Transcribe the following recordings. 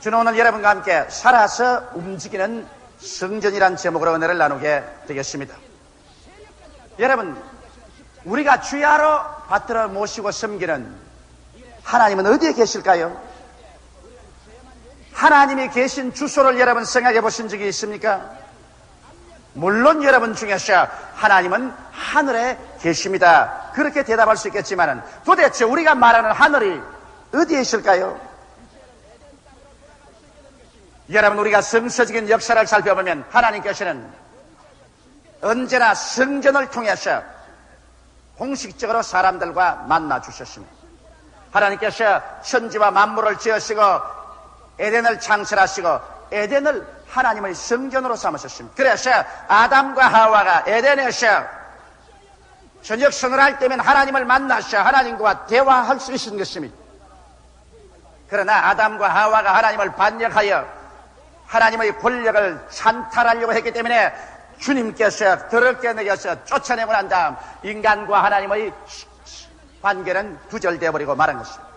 저는 오늘 여러분과 함께 살아서 움직이는 성전이란 제목으로 은혜를 나누게 되겠습니다. 여러분, 우리가 주야로 받들어 모시고 섬기는 하나님은 어디에 계실까요? 하나님이 계신 주소를 여러분 생각해 보신 적이 있습니까? 물론 여러분 중에서 하나님은 하늘에 계십니다. 그렇게 대답할 수 있겠지만 도대체 우리가 말하는 하늘이 어디에 있을까요? 여러분, 우리가 성서적인 역사를 살펴보면 하나님께서는 언제나 성전을 통해서 공식적으로 사람들과 만나 주셨습니다. 하나님께서 천지와 만물을 지으시고 에덴을 창설하시고 에덴을 하나님의 성전으로 삼으셨습니다. 그래서 아담과 하와가 에덴에서 저녁 생활할 때면 하나님을 만나서 하나님과 대화할 수 있는 것입니다. 그러나 아담과 하와가 하나님을 반역하여 하나님의 권력을 찬탈하려고 했기 때문에 주님께서 더럽게 내겨서 쫓아내고 난 다음 인간과 하나님의 관계는 두절되어 버리고 말한 것입니다.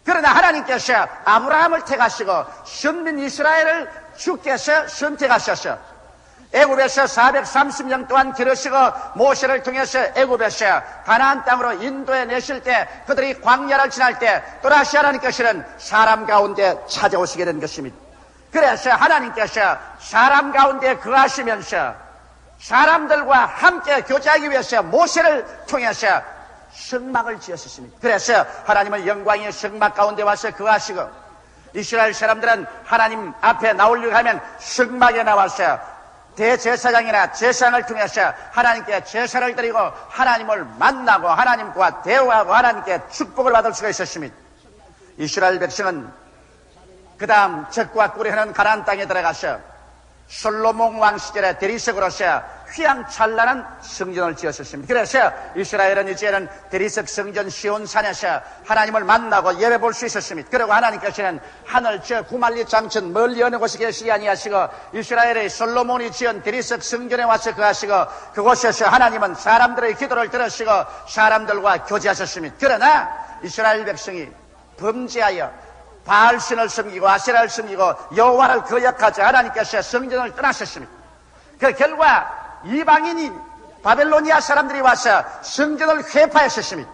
그러나 하나님께서 아브라함을 택하시고 선민 이스라엘을 주께서 선택하셔서 애굽에서 430년 동안 기르시고 모세를 통해서 애굽에서 가나안 땅으로 인도해 내실 때 그들이 광야를 지날 때 또다시 하나님께서는 사람 가운데 찾아오시게 된 것입니다. 그래서 하나님께서 사람 가운데 거하시면서 사람들과 함께 교제하기 위해서 모세를 통해서 성막을 지었습니다. 그래서 하나님은 영광의 성막 가운데 와서 거하시고 이스라엘 사람들은 하나님 앞에 나오려고 하면 성막에 나와서 대제사장이나 제사장을 통해서 하나님께 제사를 드리고 하나님을 만나고 하나님과 대화하고 하나님께 축복을 받을 수가 있었습니다. 이스라엘 백성은 그 다음 적과 꿀이 흐르는 가나안 땅에 들어가서 솔로몬 왕 시절에 대리석으로서 휘황찬란한 성전을 지었습니다. 그래서 이스라엘은 이제는 대리석 성전 시온산에서 하나님을 만나고 예배 볼 수 있었습니다. 그리고 하나님께서는 하늘 저 구말리 장천 멀리 어느 곳에 계시지 아니하시고 이스라엘의 솔로몬이 지은 대리석 성전에 와서 거하시고 그곳에서 하나님은 사람들의 기도를 들으시고 사람들과 교제하셨습니다. 그러나 이스라엘 백성이 범죄하여 바알신을 섬기고 아세라를 섬기고 여호와를 거역하지 하나님께서 성전을 떠나셨습니다. 그 결과 이방인이 바벨로니아 사람들이 와서 성전을 회파했었습니다.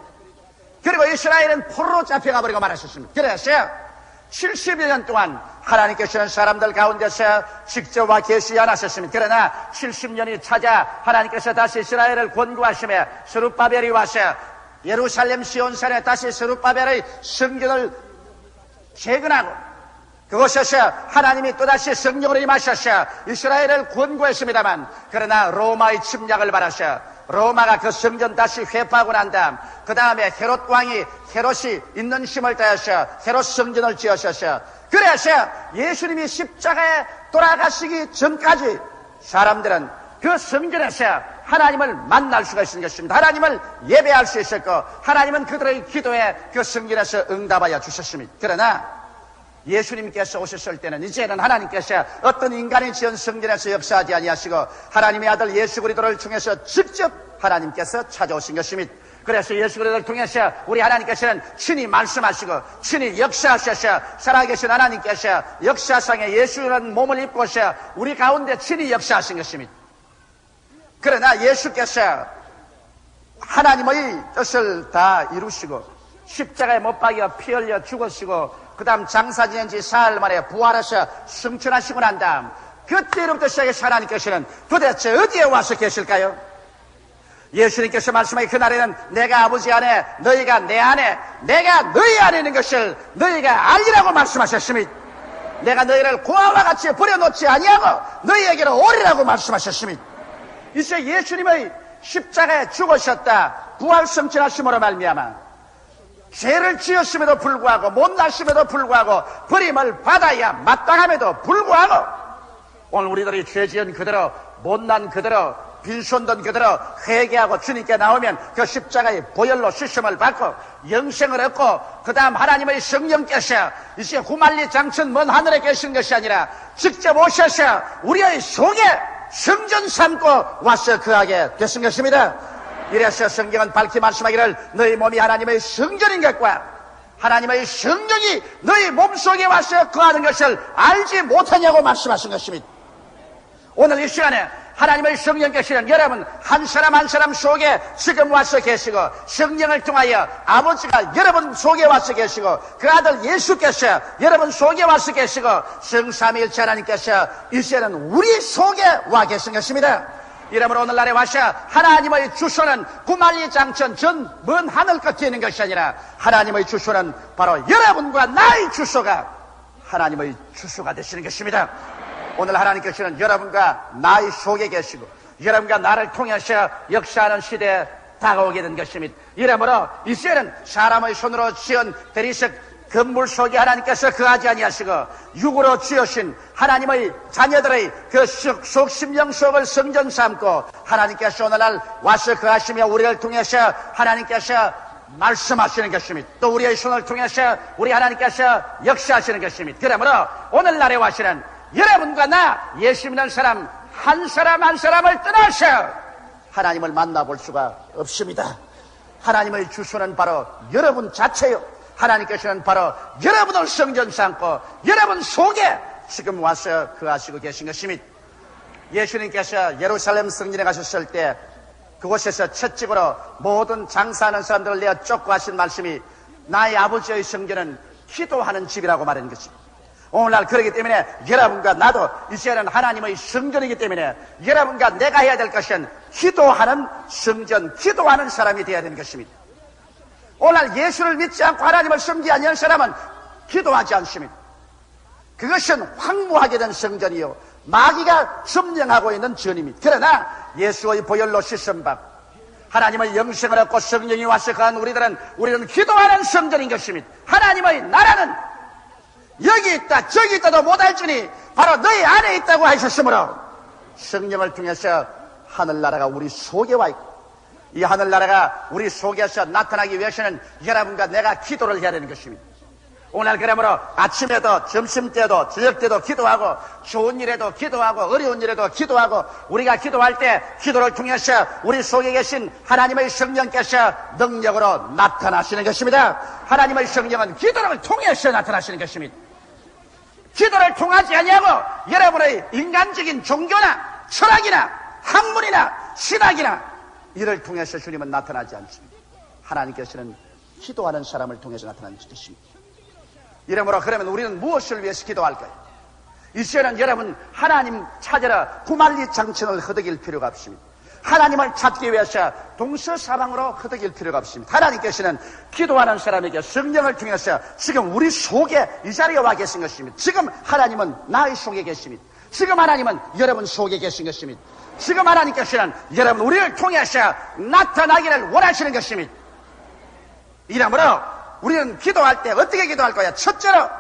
그리고 이스라엘은 포로로 잡혀가 버리고 말았었습니다. 그래서 70여 년 동안 하나님께서는 사람들 가운데서 직접 와 계시지 않았었습니다. 그러나 70년이 찾아 하나님께서 다시 이스라엘을 권고하시며 스룹바벨이 와서 예루살렘 시온산에 다시 스룹바벨의 성전을 재건하고 그곳에서 하나님이 또다시 성령으로 임하셔서 이스라엘을 권고했습니다만 그러나 로마의 침략을 받아서 로마가 그 성전 다시 회파하고 난 다음 그 다음에 헤롯 왕이 헤롯이 있는 힘을 다해서 헤롯 성전을 지으셔서 그래서 예수님이 십자가에 돌아가시기 전까지 사람들은 그 성전에서 하나님을 만날 수가 있는 것입니다. 하나님을 예배할 수 있었고 하나님은 그들의 기도에 그 성전에서 응답하여 주셨습니다. 그러나 예수님께서 오셨을 때는 이제는 하나님께서 어떤 인간이 지은 성전에서 역사하지 아니하시고 하나님의 아들 예수 그리스도를 통해서 직접 하나님께서 찾아오신 것입니다. 그래서 예수 그리스도를 통해서 우리 하나님께서는 친히 말씀하시고 친히 역사하셔서 살아계신 하나님께서 역사상에 예수라는 몸을 입고서 우리 가운데 친히 역사하신 것입니다. 그러나 예수께서 하나님의 뜻을 다 이루시고 십자가에 못 박여 피 흘려 죽으시고 그 다음 장사 지낸 지 사흘 만에 부활해서 승천하시고 난 다음 그때로부터 시작해서 하나님께서는 도대체 어디에 와서 계실까요? 예수님께서 말씀하기 그날에는 내가 아버지 안에 너희가 내 안에 내가 너희 안에 있는 것을 너희가 알리라고 말씀하셨습니다. 내가 너희를 고아와 같이 버려놓지 아니하고 너희에게로 오리라고 말씀하셨습니다. 이제 예수님의 십자가에 죽으셨다 부활 승천하심으로 말미암아 죄를 지었음에도 불구하고 못났음에도 불구하고 버림을 받아야 마땅함에도 불구하고 오늘 우리들이 죄 지은 그대로 못난 그대로 빈손든 그대로 회개하고 주님께 나오면 그 십자가의 보혈로 씻음을 받고 영생을 얻고 그 다음 하나님의 성령께서 이제 후말리 장천 먼 하늘에 계신 것이 아니라 직접 오셔서 우리의 속에 성전 삼고 와서 거하게 되신 것입니다. 이래서 성경은 밝히 말씀하기를 너희 몸이 하나님의 성전인 것과 하나님의 성령이 너희 몸속에 와서 거하는 것을 알지 못하냐고 말씀하신 것입니다. 오늘 이 시간에 하나님의 성령께서는 여러분 한 사람 한 사람 속에 지금 와서 계시고, 성령을 통하여 아버지가 여러분 속에 와서 계시고, 그 아들 예수께서 여러분 속에 와서 계시고, 성삼위일체 하나님께서 이제는 우리 속에 와 계신 것입니다. 이러므로 오늘날에 와서 하나님의 주소는 구만리장천 전 먼 하늘 끝에 있는 것이 아니라, 하나님의 주소는 바로 여러분과 나의 주소가 하나님의 주소가 되시는 것입니다. 오늘 하나님께서는 여러분과 나의 속에 계시고, 여러분과 나를 통해서 역사하는 시대에 다가오게 된 것입니다. 이러므로 이제는 사람의 손으로 지은 대리석 건물 속에 하나님께서 거하지 아니하시고, 육으로 지으신 하나님의 자녀들의 그 속심령 속을 성전 삼고, 하나님께서 오늘날 와서 거하시며 우리를 통해서 하나님께서 말씀하시는 것입니다. 또 우리의 손을 통해서 우리 하나님께서 역사하시는 것입니다. 그러므로 오늘날에 와시는 여러분과 나 예수 믿는 사람 한 사람 한 사람을 떠나서 하나님을 만나볼 수가 없습니다. 하나님의 주소는 바로 여러분 자체요, 하나님께서는 바로 여러분을 성전 삼고 여러분 속에 지금 와서 거하시고 계신 것입니다. 예수님께서 예루살렘 성전에 가셨을 때 그곳에서 첫집으로 모든 장사하는 사람들을 내어 쫓고 하신 말씀이, 나의 아버지의 성전은 기도하는 집이라고 말하는 것입니다. 오늘날 그렇기 때문에 여러분과 나도 이제는 하나님의 성전이기 때문에 여러분과 내가 해야 될 것은 기도하는 성전, 기도하는 사람이 되어야 되는 것입니다. 오늘날 예수를 믿지 않고 하나님을 섬기지 않는 사람은 기도하지 않습니다. 그것은 황무하게 된 성전이요, 마귀가 점령하고 있는 전입니다. 그러나 예수의 보혈로 씻음 받고 하나님의 영생을 얻고 성령이 와서 거한 우리는 기도하는 성전인 것입니다. 하나님의 나라는 여기 있다 저기 있다도 못할지니 바로 너희 안에 있다고 하셨으므로, 성령을 통해서 하늘나라가 우리 속에 와 있고, 이 하늘나라가 우리 속에서 나타나기 위해서는 여러분과 내가 기도를 해야 되는 것입니다. 오늘 그러므로 아침에도 점심때도 저녁때도 기도하고, 좋은 일에도 기도하고 어려운 일에도 기도하고, 우리가 기도할 때 기도를 통해서 우리 속에 계신 하나님의 성령께서 능력으로 나타나시는 것입니다. 하나님의 성령은 기도를 통해서 나타나시는 것입니다. 기도를 통하지 아니하고 여러분의 인간적인 종교나 철학이나 학문이나 신학이나 이를 통해서 주님은 나타나지 않습니다. 하나님께서는 기도하는 사람을 통해서 나타나는 것입니다. 이러므로 그러면 우리는 무엇을 위해서 기도할까요? 이제는 여러분 하나님 찾으러 구만리장천을 허덕일 필요가 없습니다. 하나님을 찾기 위해서 동서사방으로 허덕일 필요가 없습니다. 하나님께서는 기도하는 사람에게 성령을 통해서 지금 우리 속에 이 자리에 와 계신 것입니다. 지금 하나님은 나의 속에 계십니다. 지금 하나님은 여러분 속에 계신 것입니다. 지금 하나님께서는 여러분 우리를 통해서 나타나기를 원하시는 것입니다. 이러므로 우리는 기도할 때 어떻게 기도할 거야? 첫째로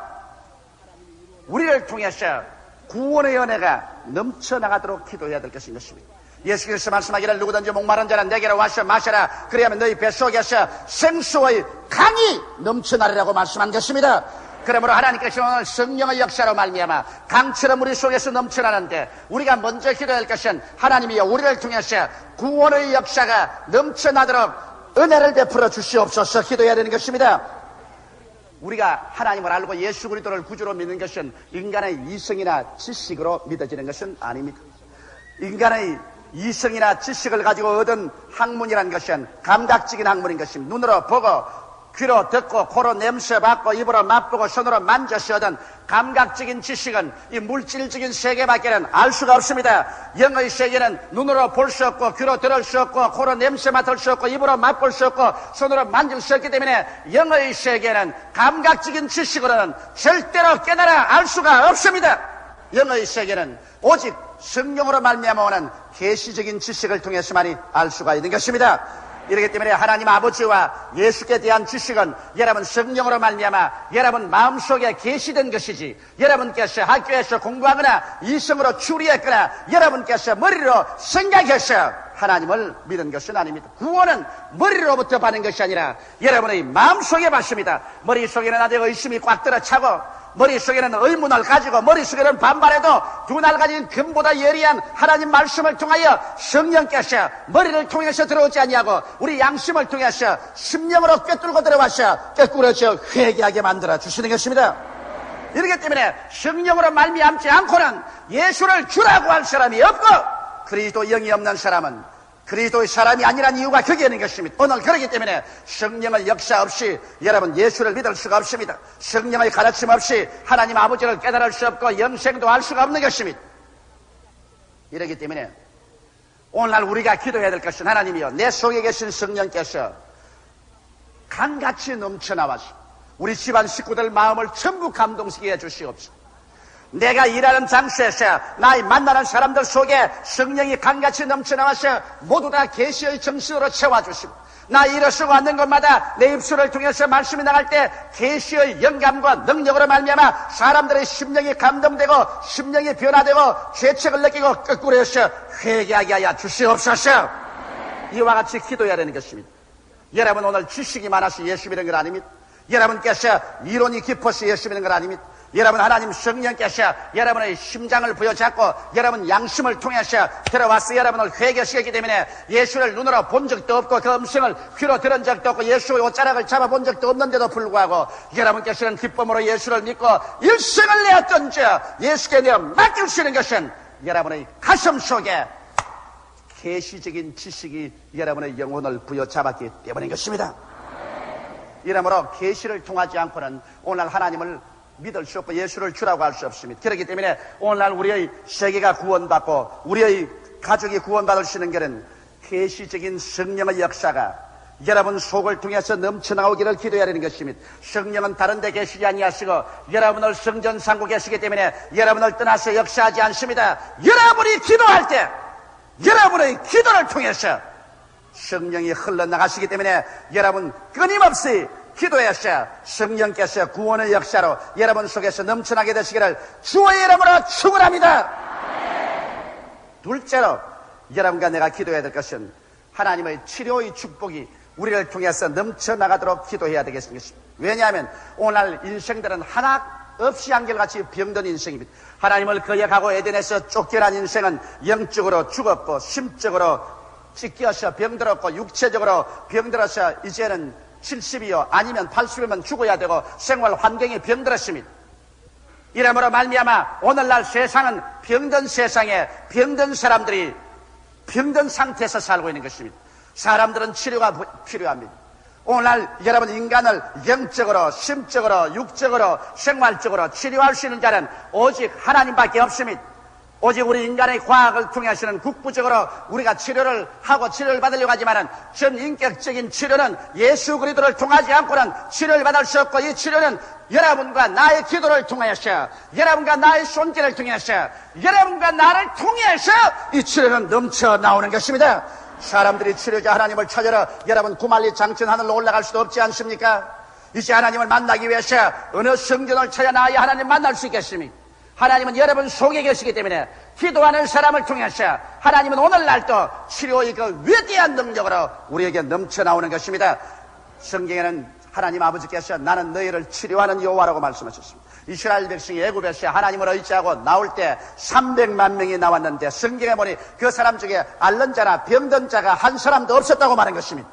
우리를 통해서 구원의 은혜가 넘쳐나가도록 기도해야 될 것인 것입니다. 예수께서 말씀하기를 누구든지 목마른 자는 내게로 와서 마셔라, 그리하면 너희 뱃속에서 생수의 강이 넘쳐나리라고 말씀한 것입니다. 그러므로 하나님께서 오늘 성령의 역사로 말미암아 강처럼 우리 속에서 넘쳐나는데, 우리가 먼저 기도할 것은 하나님이여 우리를 통해서 구원의 역사가 넘쳐나도록 은혜를 베풀어 주시옵소서 기도해야 되는 것입니다. 우리가 하나님을 알고 예수 그리스도를 구주로 믿는 것은 인간의 이성이나 지식으로 믿어지는 것은 아닙니다. 인간의 이성이나 지식을 가지고 얻은 학문이란 것은 감각적인 학문인 것입니다. 눈으로 보고 귀로 듣고 코로 냄새 맡고 입으로 맛보고 손으로 만져서 얻은 감각적인 지식은 이 물질적인 세계밖에는 알 수가 없습니다. 영의 세계는 눈으로 볼 수 없고 귀로 들을 수 없고 코로 냄새 맡을 수 없고 입으로 맛볼 수 없고 손으로 만질 수 없기 때문에 영의 세계는 감각적인 지식으로는 절대로 깨달아 알 수가 없습니다. 영의 세계는 오직 성령으로 말미암아 오는 계시적인 지식을 통해서만이 알 수가 있는 것입니다. 이렇기 때문에 하나님 아버지와 예수께 대한 지식은 여러분 성령으로 말미암아 여러분 마음속에 계시된 것이지, 여러분께서 학교에서 공부하거나 이성으로 추리했거나 여러분께서 머리로 생각해서 하나님을 믿은 것은 아닙니다. 구원은 머리로부터 받는 것이 아니라 여러분의 마음속에 받습니다. 머릿속에는 아직 의심이 꽉 들어차고 머릿속에는 의문을 가지고 머릿속에는 반발해도 두 날 가진 금보다 예리한 하나님 말씀을 통하여 성령께서 머리를 통해서 들어오지 아니하고 우리 양심을 통해서 심령으로 꿰뚫고 들어와서 꿰뚫어져 회개하게 만들어 주시는 것입니다. 이렇기 때문에 성령으로 말미암지 않고는 예수를 주라고 할 사람이 없고 그리스도 영이 없는 사람은 그리스도의 사람이 아니란 이유가 거기에 있는 것입니다. 오늘 그렇기 때문에 성령의 역사 없이 여러분 예수를 믿을 수가 없습니다. 성령의 가르침 없이 하나님 아버지를 깨달을 수 없고 영생도 할 수가 없는 것입니다. 이렇기 때문에 오늘날 우리가 기도해야 될 것은 하나님이여 내 속에 계신 성령께서 강같이 넘쳐나와서 우리 집안 식구들 마음을 전부 감동시켜 주시옵소서. 내가 일하는 장소에서 나의 만나는 사람들 속에 성령이 강같이 넘쳐나와서 모두 다 계시의 정신으로 채워주시고 나 일어서고 앉는 곳마다 내 입술을 통해서 말씀이 나갈 때 계시의 영감과 능력으로 말미암아 사람들의 심령이 감동되고 심령이 변화되고 죄책을 느끼고 거꾸로서 회개하게 하여 주시옵소서. 이와 같이 기도해야 되는 것입니다. 여러분 오늘 지식이 많아서 예수 믿는 건 아닙니다. 여러분께서 이론이 깊어서 예수 믿는 건 아닙니다. 여러분 하나님 성령께서 여러분의 심장을 부여잡고 여러분 양심을 통해서 들어와서 여러분을 회개시켰기 때문에 예수를 눈으로 본 적도 없고 그 음성을 귀로 들은 적도 없고 예수의 옷자락을 잡아본 적도 없는데도 불구하고 여러분께서는 기쁨으로 예수를 믿고 일생을 내었던저 예수께 내어 맡기시는 것은 여러분의 가슴 속에 계시적인 지식이 여러분의 영혼을 부여잡았기 때문인 것입니다. 이러므로 계시를 통하지 않고는 오늘 하나님을 믿을 수 없고 예수를 주라고 할 수 없습니다. 그렇기 때문에 오늘날 우리의 세계가 구원받고 우리의 가족이 구원받을 수 있는 길은 계시적인 성령의 역사가 여러분 속을 통해서 넘쳐나오기를 기도해야 하는 것입니다. 성령은 다른 데 계시지 아니하시고 여러분을 성전 삼고 계시기 때문에 여러분을 떠나서 역사하지 않습니다. 여러분이 기도할 때 여러분의 기도를 통해서 성령이 흘러나가시기 때문에 여러분 끊임없이 기도해서 성령께서 구원의 역사로 여러분 속에서 넘쳐나게 되시기를 주의 이름으로 축원합니다. 둘째로 여러분과 내가 기도해야 될 것은 하나님의 치료의 축복이 우리를 통해서 넘쳐나가도록 기도해야 되겠습니다. 왜냐하면 오늘 인생들은 하나 없이 한결같이 병든 인생입니다. 하나님을 거역하고 에덴에서 쫓겨난 인생은 영적으로 죽었고 심적으로 찢겨서 병들었고 육체적으로 병들어서 이제는 70이요 아니면 80이면 죽어야 되고 생활 환경이 병들었습니다. 이러므로 말미암아 오늘날 세상은 병든 세상에 병든 사람들이 병든 상태에서 살고 있는 것입니다. 사람들은 치료가 필요합니다. 오늘날 여러분 인간을 영적으로 심적으로 육적으로 생활적으로 치료할 수 있는 자는 오직 하나님밖에 없습니다. 오직 우리 인간의 과학을 통해서는 국부적으로 우리가 치료를 하고 치료를 받으려고 하지만은 전 인격적인 치료는 예수 그리스도를 통하지 않고는 치료를 받을 수 없고 이 치료는 여러분과 나의 기도를 통해서 여러분과 나의 손길을 통해서 여러분과 나를 통해서 이 치료는 넘쳐 나오는 것입니다. 사람들이 치료자 하나님을 찾으러 여러분 구말리 장천 하늘로 올라갈 수도 없지 않습니까? 이제 하나님을 만나기 위해서 어느 성전을 찾아 나아야 하나님 만날 수 있겠습니까? 하나님은 여러분 속에 계시기 때문에 기도하는 사람을 통해서 하나님은 오늘날도 치료의 그 위대한 능력으로 우리에게 넘쳐나오는 것입니다. 성경에는 하나님 아버지께서 나는 너희를 치료하는 여호와라고 말씀하셨습니다. 이스라엘 백성이 애굽에서 하나님을 의지하고 나올 때 300만 명이 나왔는데 성경에 보니 그 사람 중에 앓는 자나 병든 자가 한 사람도 없었다고 말한 것입니다.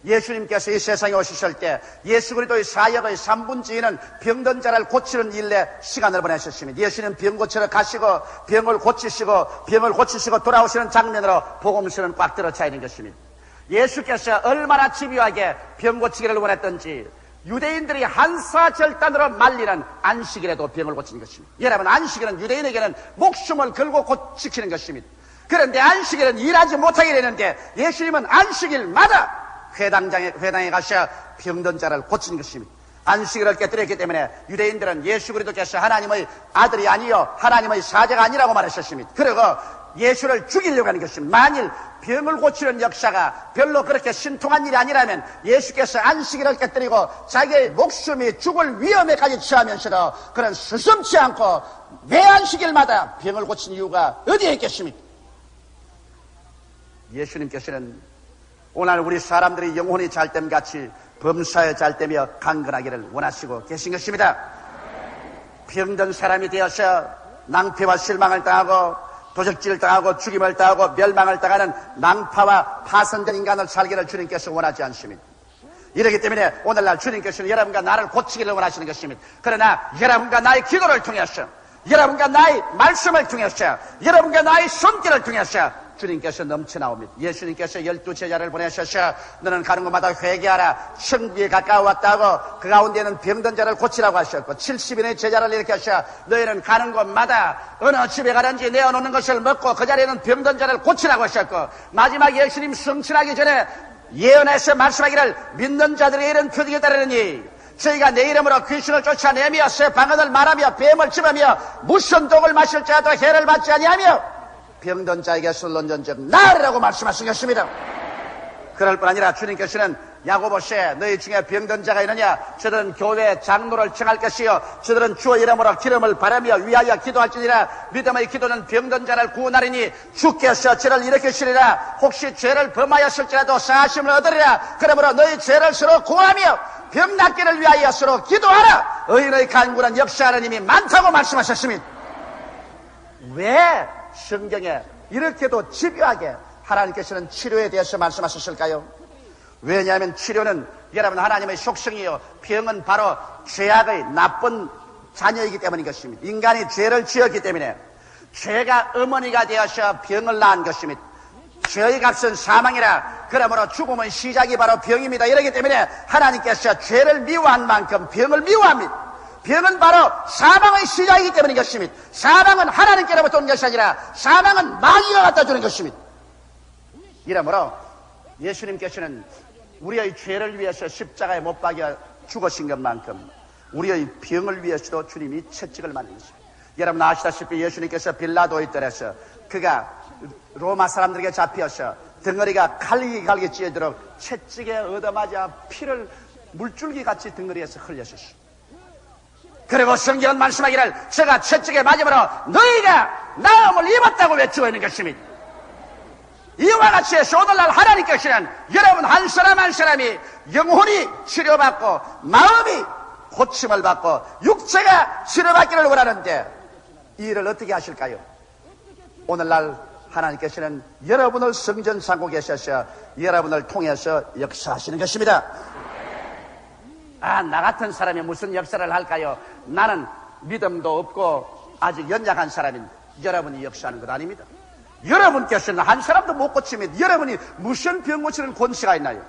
예수님께서 이 세상에 오셨을 때 예수 그리스도의 사역의 3분의2는 병든 자를 고치는 일에 시간을 보내셨습니다. 예수님 병 고치러 가시고 병을 고치시고 돌아오시는 장면으로 복음서는 꽉 들어차 있는 것입니다. 예수께서 얼마나 집요하게 병 고치기를 원했던지 유대인들이 한사절단으로 말리는 안식일에도 병을 고치는 것입니다. 여러분 안식일은 유대인에게는 목숨을 걸고 지키는 것입니다. 그런데 안식일은 일하지 못하게 되는데 예수님은 안식일마다 회당에 가셔 병든 자를 고치는 것입니다. 안식일을 깨뜨렸기 때문에 유대인들은 예수 그리스도께서 하나님의 아들이 아니요 하나님의 사자가 아니라고 말하셨습니다. 그리고 예수를 죽이려고 하는 것입니다. 만일 병을 고치는 역사가 별로 그렇게 신통한 일이 아니라면 예수께서 안식일을 깨뜨리고 자기의 목숨이 죽을 위험에까지 처하면서도 그런 스승치 않고 매 안식일마다 병을 고친 이유가 어디에 있겠습니까? 예수님께서는 오늘 우리 사람들이 영혼이 잘됨같이 범사에 잘되며 강건하기를 원하시고 계신 것입니다. 병든 사람이 되어서 낭패와 실망을 당하고 도적질을 당하고 죽임을 당하고 멸망을 당하는 낭파와 파손된 인간을 살기를 주님께서 원하지 않습니다. 이렇기 때문에 오늘날 주님께서는 여러분과 나를 고치기를 원하시는 것입니다. 그러나 여러분과 나의 기도를 통해서, 여러분과 나의 말씀을 통해서, 여러분과 나의 손길을 통해서 주님께서 넘쳐나옵니다. 예수님께서 12제자를 보내셔서 너는 가는 곳마다 회개하라, 천국에 가까워왔다고 그 가운데는 병든 자를 고치라고 하셨고, 70인의 제자를 일으켜서 너희는 가는 곳마다 어느 집에 가든지 내어놓는 것을 먹고 그 자리에는 병든 자를 고치라고 하셨고, 마지막 예수님 승천하기 전에 예언해서 말씀하기를 믿는 자들의 이런 표적에 따르느니 저희가 내 이름으로 귀신을 쫓아내며 새 방언을 말하며 뱀을 집으며 무슨 독을 마실지라도 해를 받지 아니하며 병든 자에게 술 얹은즉 나으리라고 말씀하신 것입니다. 그럴 뿐 아니라 주님께서는 야고보시에 너희 중에 병든 자가 있느냐, 저들은 교회 장로를 청할 것이요 저들은 주의 이름으로 기름을 바라며 위하여 기도할지니라. 믿음의 기도는 병든 자를 구원하리니 주께서 죄를 일으키시리라. 혹시 죄를 범하였을지라도 사하심을 얻으리라. 그러므로 너희 죄를 서로 구하며 병 낫기를 위하여 서로 기도하라. 의인의 간구는 역사하는 힘이 많다고 말씀하셨습니다. 왜 성경에 이렇게도 집요하게 하나님께서는 치료에 대해서 말씀하셨을까요? 왜냐하면 치료는 여러분 하나님의 속성이요, 병은 바로 죄악의 나쁜 자녀이기 때문인 것입니다. 인간이 죄를 지었기 때문에 죄가 어머니가 되어서 병을 낳은 것입니다. 죄의 값은 사망이라. 그러므로 죽음의 시작이 바로 병입니다. 이렇기 때문에 하나님께서 죄를 미워한 만큼 병을 미워합니다. 병은 바로 사망의 시작이기 때문인 것입니다. 사망은 하나님께로부터 온 것이 아니라 사망은 마귀가 갖다 주는 것입니다. 이러므로 예수님께서는 우리의 죄를 위해서 십자가에 못 박여 죽으신 것만큼 우리의 병을 위해서도 주님이 채찍을 맞는 것입니다. 여러분 아시다시피 예수님께서 빌라도의 뜰에서 그가 로마 사람들에게 잡혀서 덩어리가 갈기 찌도록 채찍에 얻어맞아 피를 물줄기 같이 덩어리에서 흘렸었습니다. 그리고 성경은 말씀하기를 제가 채찍에 맞음으로 너희가 나음을 입었다고 외치고 있는 것입니다. 이와 같이 해서 오늘날 하나님께서는 여러분 한 사람 한 사람이 영혼이 치료받고 마음이 고침을 받고 육체가 치료받기를 원하는데 이 일을 어떻게 하실까요? 오늘날 하나님께서는 여러분을 성전 삼고 계셔서 여러분을 통해서 역사하시는 것입니다. 나 같은 사람이 무슨 역사를 할까요? 나는 믿음도 없고 아직 연약한 사람인 여러분이 역사하는 것 아닙니다. 여러분께서는 한 사람도 못 고치면 여러분이 무슨 병 고치는 권세가 있나요?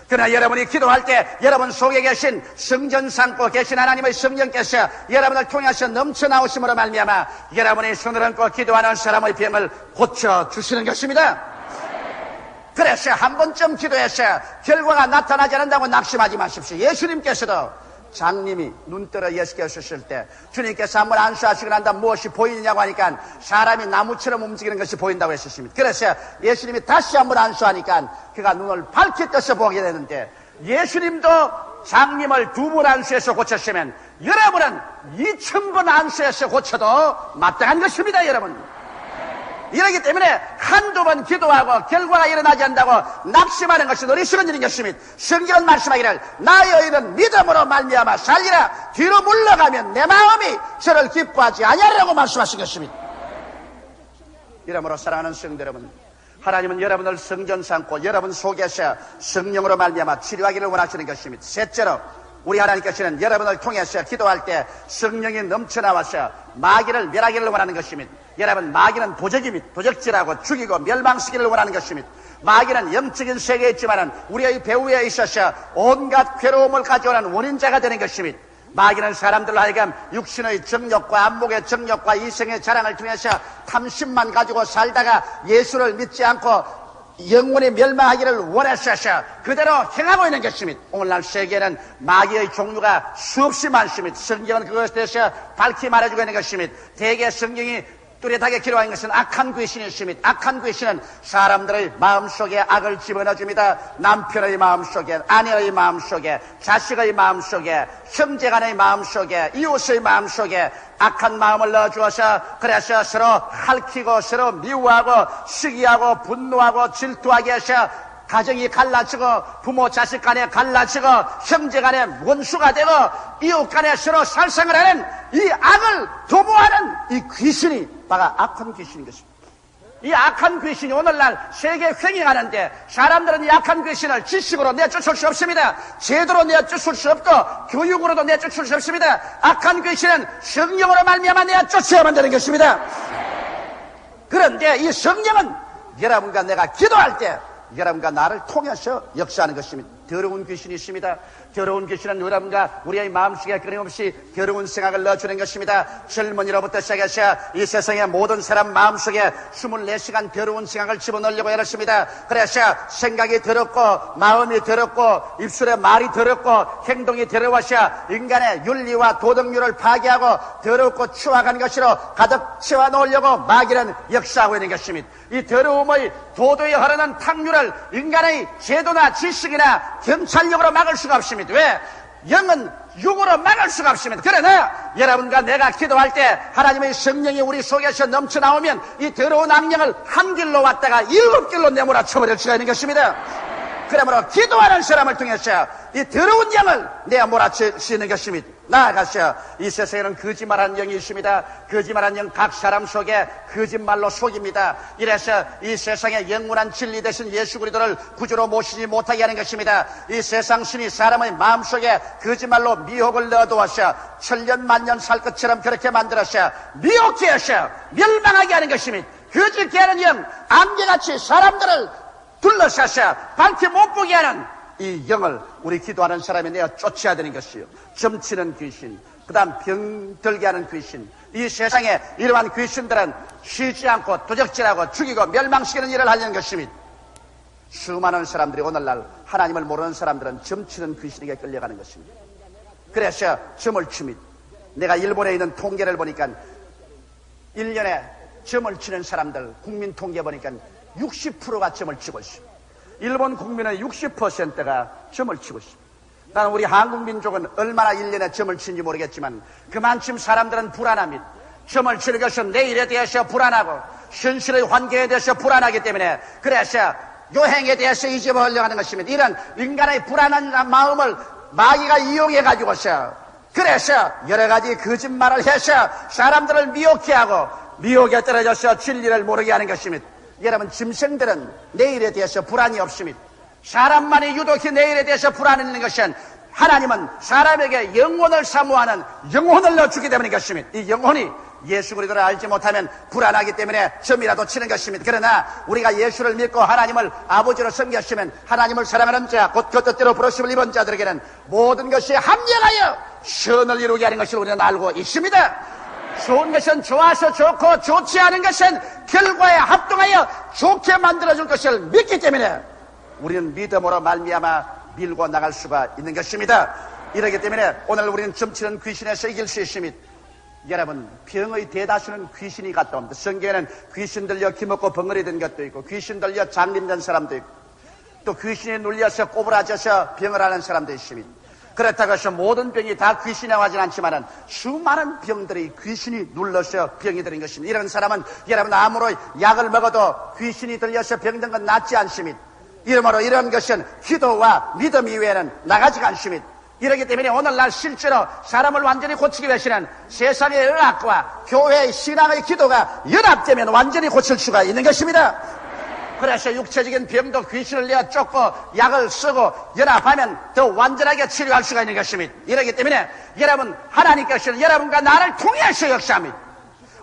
그러나 여러분이 기도할 때 여러분 속에 계신 성전 삼고 계신 하나님의 성령께서 여러분을 통해서 넘쳐나오심으로 말미암아 여러분이 손을 얹고 기도하는 사람의 병을 고쳐주시는 것입니다. 그래서 한 번쯤 기도해서 결과가 나타나지 않는다고 낙심하지 마십시오. 예수님께서도 장님이 눈뜨러 예수께서 오셨을 때 주님께서 한번 안수하시고 난 다음 무엇이 보이느냐고 하니까 사람이 나무처럼 움직이는 것이 보인다고 했었습니다. 그래서 예수님이 다시 한번 안수하니까 그가 눈을 밝게 떠서 보게 되는데, 예수님도 장님을 2번 안수해서 고쳤으면 여러분은 2000번 안수해서 고쳐도 마땅한 것입니다. 여러분, 이러기 때문에 한두 번 기도하고 결과가 일어나지 않는다고 낙심하는 것은 어리석은 일인 것입니다. 성경은 말씀하기를 나의 의인은 믿음으로 말미암아 살리라. 뒤로 물러가면 내 마음이 저를 기뻐하지 아니하리라고 말씀하신 것입니다. 이러므로 사랑하는 성도 여러분, 하나님은 여러분을 성전 삼고 여러분 속에서 성령으로 말미암아 치료하기를 원하시는 것입니다. 셋째로 우리 하나님께서는 여러분을 통해서 기도할 때 성령이 넘쳐나와서 마귀를 멸하기를 원하는 것입니다. 여러분, 마귀는 도적입니다. 도적질하고 죽이고 멸망시키기를 원하는 것입니다. 마귀는 영적인 세계에 있지만 우리의 배후에 있어서 온갖 괴로움을 가져오는 원인자가 되는 것입니다. 마귀는 사람들로 하여금 육신의 정욕과 안목의 정욕과 이성의 자랑을 통해서 탐심만 가지고 살다가 예수를 믿지 않고 영혼이 멸망하기를 원했어서 그대로 행하고 있는 것입니다. 오늘날 세계에는 마귀의 종류가 수없이 많습니다. 성경은 그것에 대해서 밝히 말해주고 있는 것입니다. 대개 성경이 뚜렷하게 기록한 것은 악한 귀신이 있습니다. 악한 귀신은 사람들의 마음속에 악을 집어넣어줍니다. 남편의 마음속에, 아내의 마음속에, 자식의 마음속에, 형제간의 마음속에, 이웃의 마음속에 악한 마음을 넣어주어서 그래서 서로 핥히고 서로 미워하고 시기하고 분노하고 질투하게 해서 가정이 갈라지고 부모 자식 간에 갈라지고 형제 간에 원수가 되고 이웃 간에 서로 살상을 하는 이 악을 도모하는 이 귀신이 바가 악한 귀신인 것입니다. 이 악한 귀신이 오늘날 세계 횡행하는데 사람들은 이 악한 귀신을 지식으로 내쫓을 수 없습니다. 제도로 내쫓을 수 없고 교육으로도 내쫓을 수 없습니다. 악한 귀신은 성령으로 말미암아 내쫓아야만 되는 것입니다. 그런데 이 성령은 여러분과 내가 기도할 때 여러분과 나를 통해서 역사하는 것입니다. 더러운 귀신이 있습니다. 더러운 귀신은 여러분과 우리의 마음속에 끊임없이 더러운 생각을 넣어주는 것입니다. 젊은이로부터 시작해서 이 세상의 모든 사람 마음속에 24시간 더러운 생각을 집어넣으려고 열었습니다. 그래서 생각이 더럽고 마음이 더럽고 입술에 말이 더럽고 행동이 더러워서 인간의 윤리와 도덕률을 파괴하고 더럽고 추악한 것으로 가득 채워놓으려고 마귀는 역사하고 있는 것입니다. 이 더러움의 도도에 흐르는 탕류를 인간의 제도나 지식이나 경찰력으로 막을 수가 없습니다. 왜? 영은 육으로 막을 수가 없습니다. 그러나 여러분과 내가 기도할 때 하나님의 성령이 우리 속에서 넘쳐나오면 이 더러운 악령을 한 길로 왔다가 7길로 내몰아쳐버릴 수가 있는 것입니다. 그러므로 기도하는 사람을 통해서 이 더러운 영을 내어 몰아칠 수 있는 것입니다. 나아가서 이 세상에는 거짓말하는 영이 있습니다. 거짓말하는 영 각 사람 속에 거짓말로 속입니다. 이래서 이 세상에 영원한 진리 되신 예수 그리스도를 구주로 모시지 못하게 하는 것입니다. 이 세상 신이 사람의 마음속에 거짓말로 미혹을 넣어두어서 천년 만년 살 것처럼 그렇게 만들어서 미혹해 해서 멸망하게 하는 것입니다. 거짓게 하는 영, 안개같이 사람들을 둘러싸서 밝히 못 보게 하는 이 영을 우리 기도하는 사람이 내어 쫓아야 되는 것이요. 점치는 귀신, 그 다음 병들게 하는 귀신. 이 세상에 이러한 귀신들은 쉬지 않고 도적질하고 죽이고 멸망시키는 일을 하려는 것입니다. 수많은 사람들이 오늘날 하나님을 모르는 사람들은 점치는 귀신에게 끌려가는 것입니다. 그래서 점을 칩니다. 내가 일본에 있는 통계를 보니까 1년에 점을 치는 사람들 국민 통계 보니까 60%가 점을 치고 있습니다. 일본 국민의 60%가 점을 치고 있습니다. 나는 우리 한국 민족은 얼마나 1년에 점을 치는지 모르겠지만 그만큼 사람들은 불안합니다. 점을 치는 것은 내일에 대해서 불안하고 현실의 환경에 대해서 불안하기 때문에 그래서 여행에 대해서 잊어버리려고 하는 것입니다. 이런 인간의 불안한 마음을 마귀가 이용해 가지고서 그래서 여러 가지 거짓말을 해서 사람들을 미혹해 하고 미혹에 떨어져서 진리를 모르게 하는 것입니다. 여러분, 짐승들은 내일에 대해서 불안이 없습니다. 사람만이 유독히 내일에 대해서 불안이 있는 것은 하나님은 사람에게 영혼을 사모하는 영혼을 넣어주기 때문인 것입니다. 이 영혼이 예수 그리스도를 알지 못하면 불안하기 때문에 점이라도 치는 것입니다. 그러나 우리가 예수를 믿고 하나님을 아버지로 섬겼으면 하나님을 사랑하는 자, 곧 그 뜻대로 부르심을 입은 자들에게는 모든 것이 합력하여 선을 이루게 하는 것을 우리는 알고 있습니다. 좋은 것은 좋아서 좋고 좋지 않은 것은 결과에 합동하여 좋게 만들어줄 것을 믿기 때문에 우리는 믿음으로 말미암아 밀고 나갈 수가 있는 것입니다. 이렇기 때문에 오늘 우리는 점치는 귀신에서 이길 수 있습니다. 여러분, 병의 대다수는 귀신이 갔다 옵니다. 성경에는 귀신 들려 기먹고 벙어리 된 것도 있고 귀신 들려 장림된 사람도 있고 또 귀신에 눌려서 꼬부라져서 병을 하는 사람도 있습니다. 그렇다고 해서 모든 병이 다 귀신에 하진 않지만 수많은 병들이 귀신이 눌러서 병이 되는 것입니다. 이런 사람은 여러분 아무로 약을 먹어도 귀신이 들려서 병든 건 낫지 않습니다. 이러므로 이런 것은 기도와 믿음 이외에는 나가지가 않습니다. 이렇기 때문에 오늘날 실제로 사람을 완전히 고치기 위해서는 세상의 의학과 교회의 신앙의 기도가 연합되면 완전히 고칠 수가 있는 것입니다. 그래서 육체적인 병도 귀신을 내어 쫓고 약을 쓰고 연합하면 더 완전하게 치료할 수가 있는 것입니다. 이렇기 때문에 여러분, 하나님께서는 여러분과 나를 통해서 역사합니다.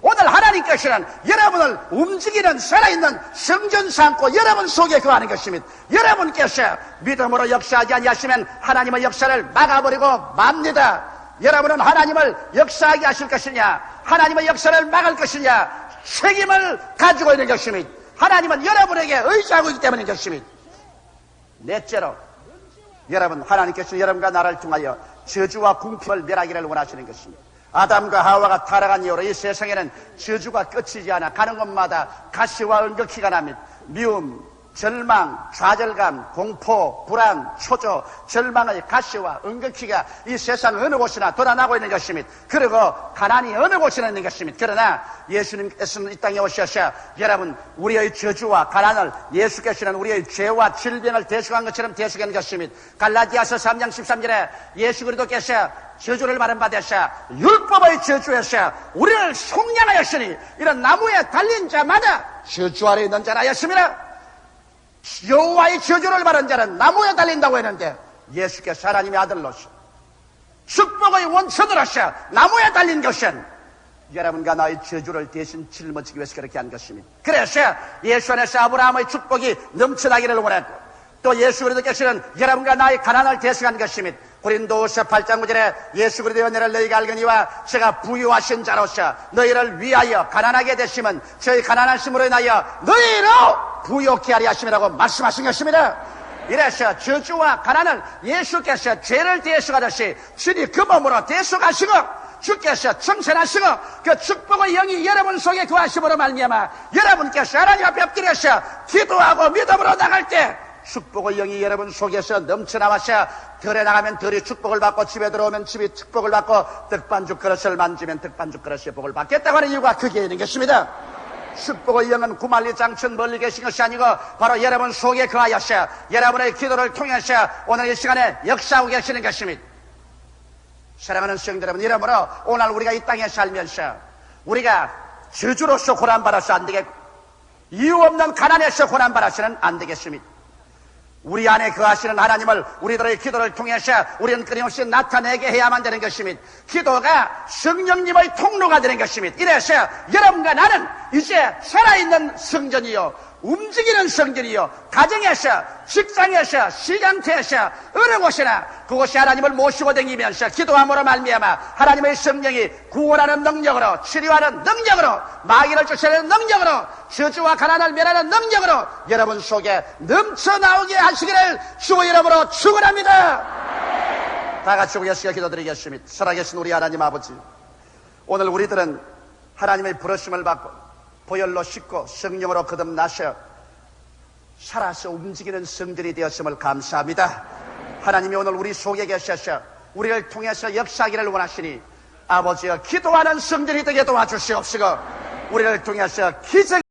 오늘 하나님께서는 여러분을 움직이는 살아있는 성전 삼고 여러분 속에 거하는 것입니다. 여러분께서 믿음으로 역사하지 아니하시면 하나님의 역사를 막아버리고 맙니다. 여러분은 하나님을 역사하게 하실 것이냐 하나님의 역사를 막을 것이냐 책임을 가지고 있는 것입니다. 하나님은 여러분에게 의지하고 있기 때문인 것입니다. 넷째로 여러분, 하나님께서 여러분과 나를 통하여 저주와 궁핍을 멸하기를 원하시는 것입니다. 아담과 하와가 타락한 이후로 이 세상에는 저주가 끝이지 않아 가는 곳마다 가시와 은극히가 납니다. 미움, 절망, 좌절감, 공포, 불안, 초조, 절망의 가시와 응급기가 이 세상 어느 곳이나 돌아나고 있는 것입니다. 그리고 가난이 어느 곳이나 있는 것입니다. 그러나 예수님께서는 이 땅에 오셔서 여러분 우리의 저주와 가난을 예수께서는 우리의 죄와 질병을 대속한 것처럼 대속한 것입니다. 갈라디아서 3장 13절에 예수 그리스도께서 저주를 받은 바 되사 율법의 저주에서 우리를 속량하였으니 이런 나무에 달린 자마다 저주 아래 있는 자라였습니다. 여호와의 저주를 받은 자는 나무에 달린다고 했는데 예수께서 하나님의 아들로서 축복의 원천으로서 나무에 달린 것은 여러분과 나의 저주를 대신 짊어지기 위해서 그렇게 한 것입니다. 그래서 예수 안에서 아브라함의 축복이 넘쳐나기를 원했고 또 예수 그리스도께서는 여러분과 나의 가난을 대속한 것입니다. 고린도후서 8장 9절에 예수 그리스도의 은혜를 너희가 알거니와 제가 부유하신 자로서 너희를 위하여 가난하게 되심은 저희 가난하심으로 인하여 너희로 부유케 하리 하심이라고 말씀하신 것입니다. 이래서 저주와 가난을 예수께서 죄를 대속하듯이 주님 그 몸으로 대속하시고 주께서 청산하시고 그 축복의 영이 여러분 속에 거하심으로 말미암아 여러분께서 하나님 앞에 엎드려서 기도하고 믿음으로 나갈 때 축복의 영이 여러분 속에서 넘쳐나와서 덜에 나가면 덜이 축복을 받고 집에 들어오면 집이 축복을 받고 떡반죽 그릇을 만지면 떡반죽 그릇의 복을 받겠다고 하는 이유가 크게 있는 것입니다. 축복의 영은 구만리 장천 멀리 계신 것이 아니고 바로 여러분 속에 거하여서 여러분의 기도를 통해서 오늘 이 시간에 역사하고 계시는 것입니다. 사랑하는 성도 여러분, 이러므로 오늘 우리가 이 땅에 살면서 우리가 저주로서 고난받아서 안 되겠고 이유 없는 가난에서 고난받아서는 안 되겠습니다. 우리 안에 거하시는 하나님을 우리들의 기도를 통해서 우리는 끊임없이 나타내게 해야만 되는 것입니다. 기도가 성령님의 통로가 되는 것입니다. 이래서 여러분과 나는 이제 살아있는 성전이요 움직이는 성전이요 가정에서 직장에서 시간대에서 어느 곳이나 그곳이 하나님을 모시고 다니면서 기도함으로 말미암아 하나님의 성령이 구원하는 능력으로 치료하는 능력으로 마귀를 쫓아내는 능력으로 저주와 가난을 멸하는 능력으로 여러분 속에 넘쳐나오게 하시기를 주의 이름으로 축원합니다. 다 같이 우리가 기도드리겠습니다. 살아계신 우리 하나님 아버지, 오늘 우리들은 하나님의 부르심을 받고 보혈로 씻고 성령으로 거듭나셔 살아서 움직이는 성전이 되었음을 감사합니다. 하나님이 오늘 우리 속에 계셔서 우리를 통해서 역사하기를 원하시니 아버지여 기도하는 성전이 되게 도와주시옵시고 우리를 통해서 기적